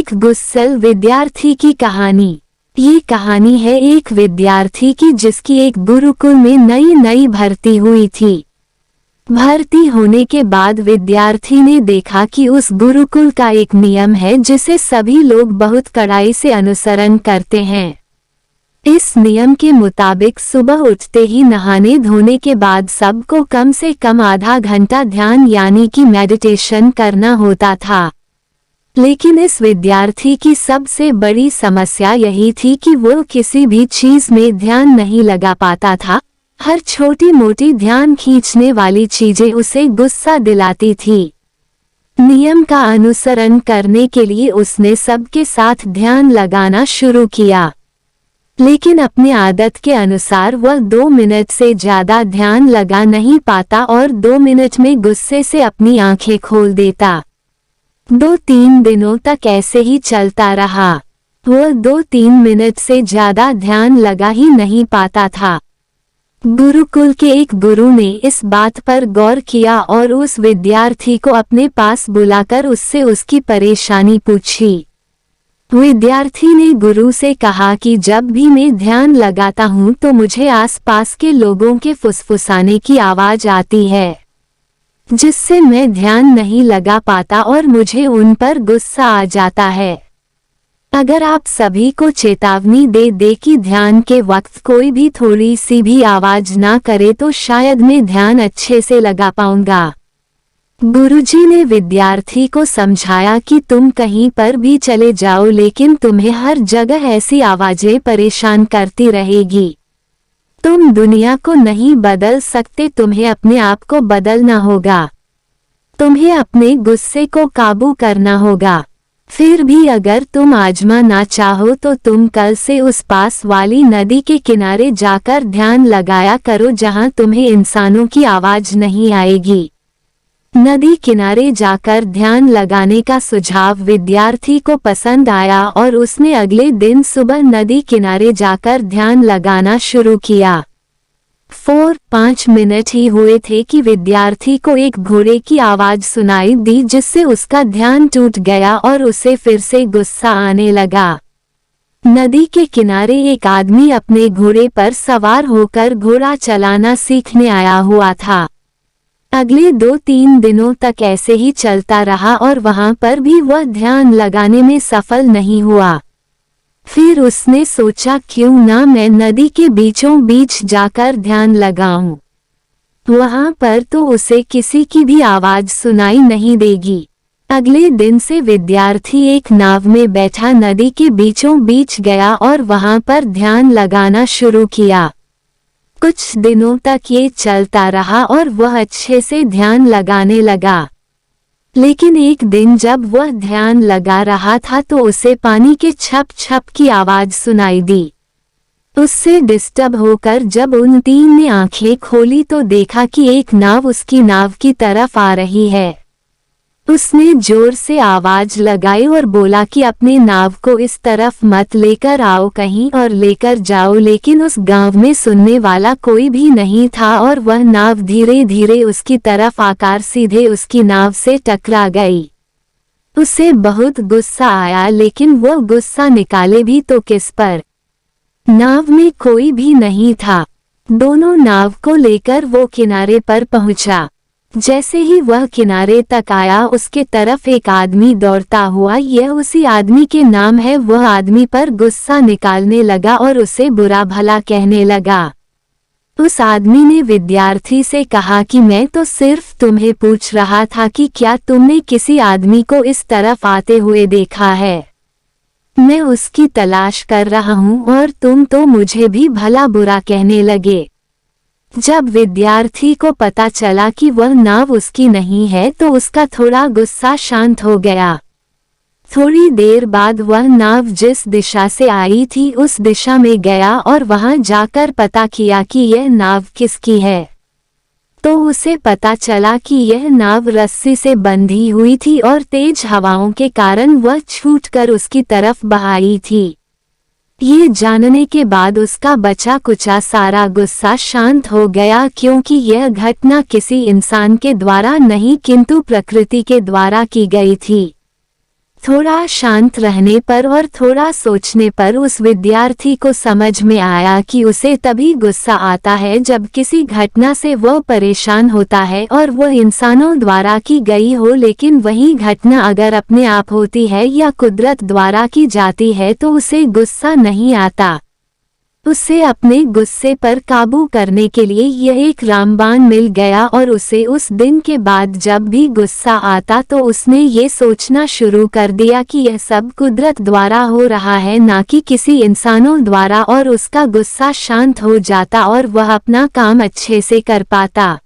एक गुस्सैल विद्यार्थी की कहानी। ये कहानी है एक विद्यार्थी की जिसकी एक गुरुकुल में नई भर्ती हुई थी। भर्ती होने के बाद विद्यार्थी ने देखा कि उस गुरुकुल का एक नियम है जिसे सभी लोग बहुत कड़ाई से अनुसरण करते हैं। इस नियम के मुताबिक सुबह उठते ही नहाने धोने के बाद सबको कम से कम आधा घंटा ध्यान यानी कि मेडिटेशन करना होता था। लेकिन इस विद्यार्थी की सबसे बड़ी समस्या यही थी कि वो किसी भी चीज में ध्यान नहीं लगा पाता था। हर छोटी मोटी ध्यान खींचने वाली चीजें उसे गुस्सा दिलाती थी। नियम का अनुसरण करने के लिए उसने सबके साथ ध्यान लगाना शुरू किया, लेकिन अपनी आदत के अनुसार वह 2 मिनट से ज्यादा ध्यान लगा नहीं पाता और 2 मिनट में गुस्से से अपनी आंखें खोल देता। 2-3 दिनों तक ऐसे ही चलता रहा। वह 2-3 मिनट से ज्यादा ध्यान लगा ही नहीं पाता था। गुरुकुल के एक गुरु ने इस बात पर गौर किया और उस विद्यार्थी को अपने पास बुलाकर उससे उसकी परेशानी पूछी। विद्यार्थी ने गुरु से कहा कि जब भी मैं ध्यान लगाता हूँ तो मुझे आसपास के लोगों के फुसफुसाने की आवाज आती है, जिससे मैं ध्यान नहीं लगा पाता और मुझे उन पर गुस्सा आ जाता है। अगर आप सभी को चेतावनी दे दे कि ध्यान के वक्त कोई भी थोड़ी सी भी आवाज ना करे तो शायद मैं ध्यान अच्छे से लगा पाऊंगा। गुरुजी ने विद्यार्थी को समझाया कि तुम कहीं पर भी चले जाओ लेकिन तुम्हें हर जगह ऐसी आवाजें परेशान करती रहेगी। तुम दुनिया को नहीं बदल सकते, तुम्हें अपने आप को बदलना होगा। तुम्हें अपने गुस्से को काबू करना होगा। फिर भी अगर तुम आजमा ना चाहो तो तुम कल से उस पास वाली नदी के किनारे जाकर ध्यान लगाया करो जहां तुम्हें इंसानों की आवाज नहीं आएगी। नदी किनारे जाकर ध्यान लगाने का सुझाव विद्यार्थी को पसंद आया और उसने अगले दिन सुबह नदी किनारे जाकर ध्यान लगाना शुरू किया। 4-5 मिनट ही हुए थे कि विद्यार्थी को एक घोड़े की आवाज सुनाई दी जिससे उसका ध्यान टूट गया और उसे फिर से गुस्सा आने लगा। नदी के किनारे एक आदमी अपने घोड़े पर सवार होकर घोड़ा चलाना सीखने आया हुआ था। अगले 2-3 दिनों तक ऐसे ही चलता रहा और वहां पर भी वह ध्यान लगाने में सफल नहीं हुआ। फिर उसने सोचा क्यों ना मैं नदी के बीचों बीच जाकर ध्यान लगाऊं। वहां पर तो उसे किसी की भी आवाज सुनाई नहीं देगी। अगले दिन से विद्यार्थी एक नाव में बैठा नदी के बीचों बीच गया और वहां पर ध्यान लगाना शुरू किया। कुछ दिनों तक ये चलता रहा और वह अच्छे से ध्यान लगाने लगा। लेकिन एक दिन जब वह ध्यान लगा रहा था तो उसे पानी के छप छप की आवाज सुनाई दी। उससे डिस्टर्ब होकर जब उन 3 ने आंखें खोली तो देखा कि एक नाव उसकी नाव की तरफ आ रही है। उसने जोर से आवाज लगाई और बोला कि अपने नाव को इस तरफ मत लेकर आओ कहीं और लेकर जाओ, लेकिन उस गांव में सुनने वाला कोई भी नहीं था और वह नाव धीरे धीरे उसकी तरफ आकर सीधे उसकी नाव से टकरा गई। उसे बहुत गुस्सा आया, लेकिन वो गुस्सा निकाले भी तो किस पर। नाव में कोई भी नहीं था। दोनों नाव को लेकर वो किनारे पर पहुंचा। जैसे ही वह किनारे तक आया उसके तरफ एक आदमी दौड़ता हुआ, यह उसी आदमी के नाम है, वह आदमी पर गुस्सा निकालने लगा और उसे बुरा भला कहने लगा। उस आदमी ने विद्यार्थी से कहा कि मैं तो सिर्फ तुम्हें पूछ रहा था कि क्या तुमने किसी आदमी को इस तरफ आते हुए देखा है। मैं उसकी तलाश कर रहा हूँ और तुम तो मुझे भी भला बुरा कहने लगे। जब विद्यार्थी को पता चला कि वह नाव उसकी नहीं है तो उसका थोड़ा गुस्सा शांत हो गया। थोड़ी देर बाद वह नाव जिस दिशा से आई थी उस दिशा में गया और वहां जाकर पता किया कि यह नाव किसकी है। तो उसे पता चला कि यह नाव रस्सी से बंधी हुई थी और तेज हवाओं के कारण वह छूटकर उसकी तरफ बहाई थी। ये जानने के बाद उसका बचा कुचा सारा गुस्सा शांत हो गया, क्योंकि यह घटना किसी इंसान के द्वारा नहीं किंतु प्रकृति के द्वारा की गई थी। थोड़ा शांत रहने पर और थोड़ा सोचने पर उस विद्यार्थी को समझ में आया कि उसे तभी गुस्सा आता है जब किसी घटना से वह परेशान होता है और वह इंसानों द्वारा की गई हो, लेकिन वही घटना अगर अपने आप होती है या कुदरत द्वारा की जाती है तो उसे गुस्सा नहीं आता। उसे अपने गुस्से पर काबू करने के लिए यह एक रामबाण मिल गया और उसे उस दिन के बाद जब भी गुस्सा आता तो उसने ये सोचना शुरू कर दिया कि यह सब कुदरत द्वारा हो रहा है, ना कि किसी इंसानों द्वारा, और उसका गुस्सा शांत हो जाता और वह अपना काम अच्छे से कर पाता।